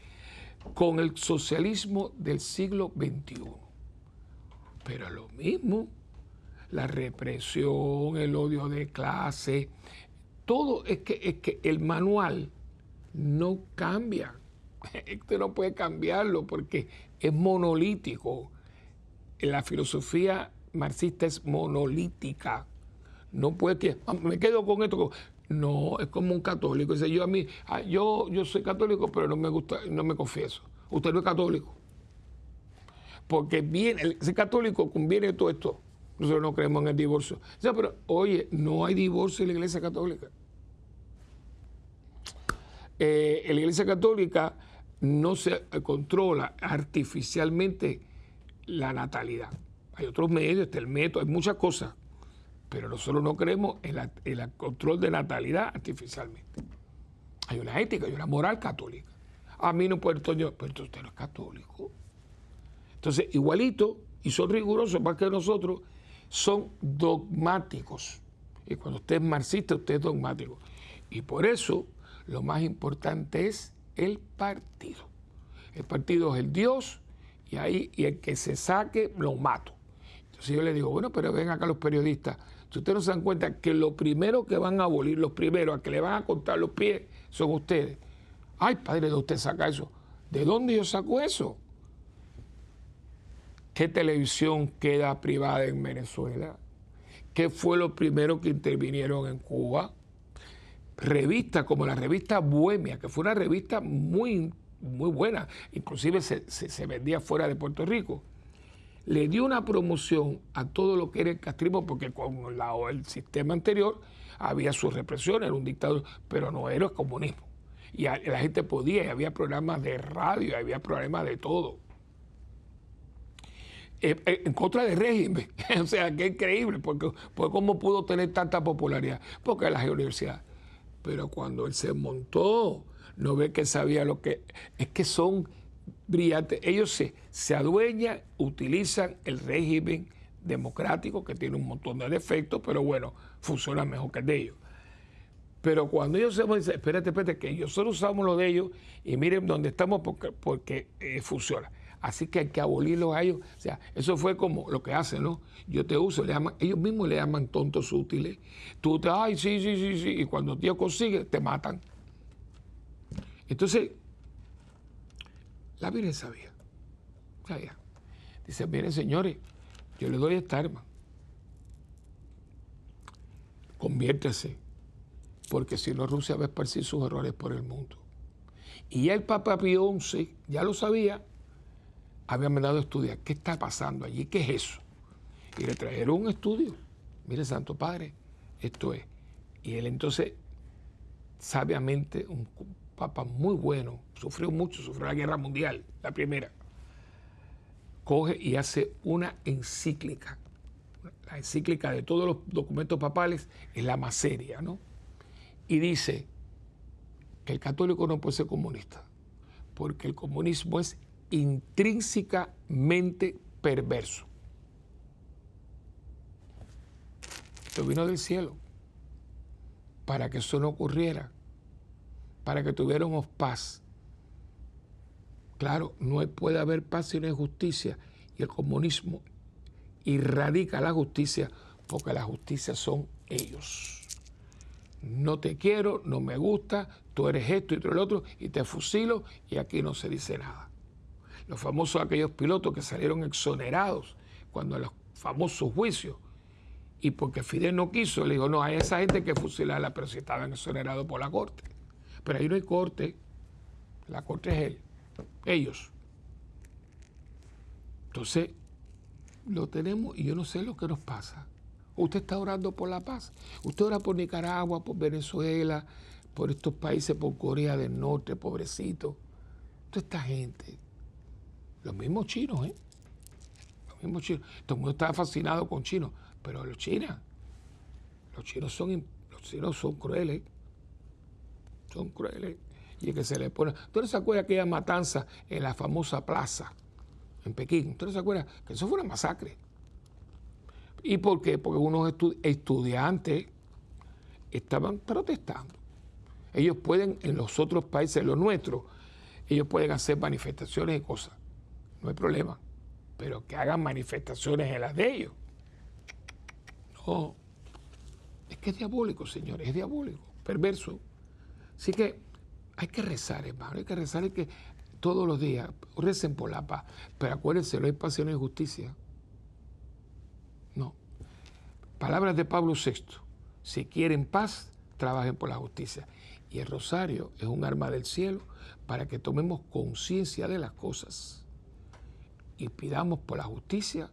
Con el socialismo del siglo XXI. Pero lo mismo, la represión, el odio de clase, todo es que el manual no cambia. Usted no puede cambiarlo porque es monolítico. La filosofía marxista es monolítica. No puede que me quedo con esto. No, es como un católico. Dice, yo soy católico, pero no me gusta, no me confieso. Usted no es católico. Porque ser católico conviene todo esto. Nosotros no creemos en el divorcio. O sea, pero, oye, no hay divorcio en la Iglesia Católica. En la Iglesia Católica no se controla artificialmente la natalidad. Hay otros medios, está el método, hay muchas cosas. Pero nosotros no creemos en el control de natalidad artificialmente. Hay una ética, hay una moral católica. A mí no puede Toño, pero usted no es católico. Entonces, igualito, y son rigurosos más que nosotros, son dogmáticos. Y cuando usted es marxista, usted es dogmático. Y por eso, lo más importante es el partido. El partido es el Dios, y el que se saque, lo mato. Entonces yo le digo, bueno, pero ven acá los periodistas, si ustedes no se dan cuenta que lo primero que van a abolir, los primeros a que le van a cortar los pies, son ustedes. Ay, padre, ¿de usted saca eso? ¿De dónde yo saco eso? ¿Qué televisión queda privada en Venezuela? ¿Qué fue lo primero que intervinieron en Cuba? Revistas como la revista Bohemia, que fue una revista muy buena, inclusive se vendía fuera de Puerto Rico, le dio una promoción a todo lo que era el castrismo, porque con el sistema anterior había su represión, era un dictador, pero no era el comunismo. Y la gente podía, y había programas de radio, y había programas de todo. En contra del régimen. O sea, qué increíble, porque cómo pudo tener tanta popularidad, porque las universidades. Pero cuando él se montó, no ve que sabía lo que... Es que son brillantes. Ellos se adueñan, utilizan el régimen democrático, que tiene un montón de defectos, pero bueno, funciona mejor que el de ellos. Pero cuando ellos se dicen, espérate, que nosotros usamos lo de ellos y miren dónde estamos porque funciona. Así que hay que abolirlos a ellos. O sea, eso fue como lo que hacen, ¿no? Yo te uso, ellos mismos le llaman tontos útiles. Tú te, ay, sí, y cuando Dios consigue, te matan. Entonces, la Virgen sabía. Dice, miren, señores, yo le doy esta arma. Conviértese, porque si no, Rusia va a esparcir sus errores por el mundo. Y ya el Papa Pío XI, ya lo sabía, había mandado a estudiar qué está pasando allí, qué es eso. Y le trajeron un estudio. Mire, Santo Padre, esto es. Y él entonces, sabiamente, un papa muy bueno, sufrió mucho, sufrió la Guerra Mundial, la primera. Coge y hace una encíclica. La encíclica de todos los documentos papales es la más seria, ¿no? Y dice que el católico no puede ser comunista, porque el comunismo es intrínsecamente perverso. Esto vino del cielo para que eso no ocurriera, para que tuviéramos paz. Claro, no puede haber paz si no hay justicia, y el comunismo irradica la justicia porque la justicia son ellos. No te quiero, no me gusta, tú eres esto y tú eres el otro, y te fusilo, y aquí no se dice nada. Los famosos aquellos pilotos que salieron exonerados cuando en los famosos juicios, y porque Fidel no quiso, le dijo, no, hay esa gente que fusilarla, pero si estaban exonerados por la corte. Pero ahí no hay corte, la corte es él, ellos. Entonces, lo tenemos y yo no sé lo que nos pasa. Usted está orando por la paz. Usted ora por Nicaragua, por Venezuela, por estos países, por Corea del Norte, pobrecitos. Toda esta gente. Los mismos chinos, ¿eh? Los mismos chinos. Todo el mundo está fascinado con chinos, pero los chinos son crueles. Son crueles. Y es que se les pone... ¿Tú no se acuerdas aquella matanza en la famosa plaza en Pekín? ¿Tú no se acuerdas? Que eso fue una masacre. ¿Y por qué? Porque unos estudiantes estaban protestando. Ellos pueden, en los otros países, los nuestros, ellos pueden hacer manifestaciones y cosas. No hay problema. Pero que hagan manifestaciones en las de ellos. No. Es que es diabólico, señores, es diabólico, perverso. Así que hay que rezar, hermano, hay que rezar, hay que todos los días recen por la paz. Pero acuérdense, no hay paz si no hay justicia. No. Palabras de Pablo VI. Si quieren paz, trabajen por la justicia. Y el rosario es un arma del cielo para que tomemos conciencia de las cosas y pidamos por la justicia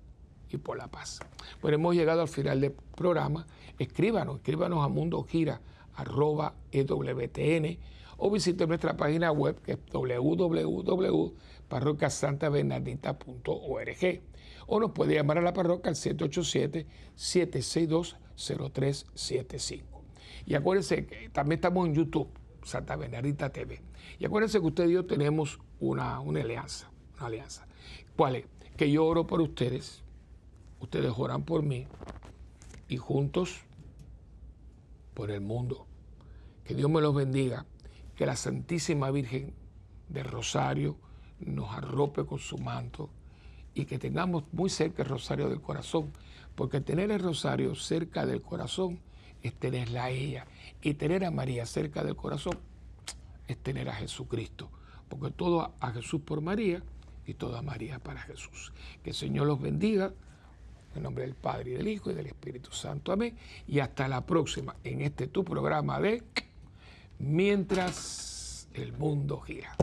y por la paz. Bueno, hemos llegado al final del programa. Escríbanos a mundogira@ewtn o visite nuestra página web que es www.parroquiasantabernardita.org o nos puede llamar a la parroquia al 787-762-0375. Y acuérdense que también estamos en YouTube. Santa Bernardita TV. Y acuérdense que usted y yo tenemos una alianza. ¿Cuál es? Que yo oro por ustedes oran por mí y juntos por el mundo. Que Dios me los bendiga, que la Santísima Virgen del Rosario nos arrope con su manto y que tengamos muy cerca el Rosario del Corazón, porque tener el Rosario cerca del corazón es tenerla a ella, y tener a María cerca del corazón es tener a Jesucristo, porque todo a Jesús por María y todo a María para Jesús. Que el Señor los bendiga, en nombre del Padre, y del Hijo, y del Espíritu Santo. Amén. Y hasta la próxima, en tu programa de Mientras el Mundo Gira.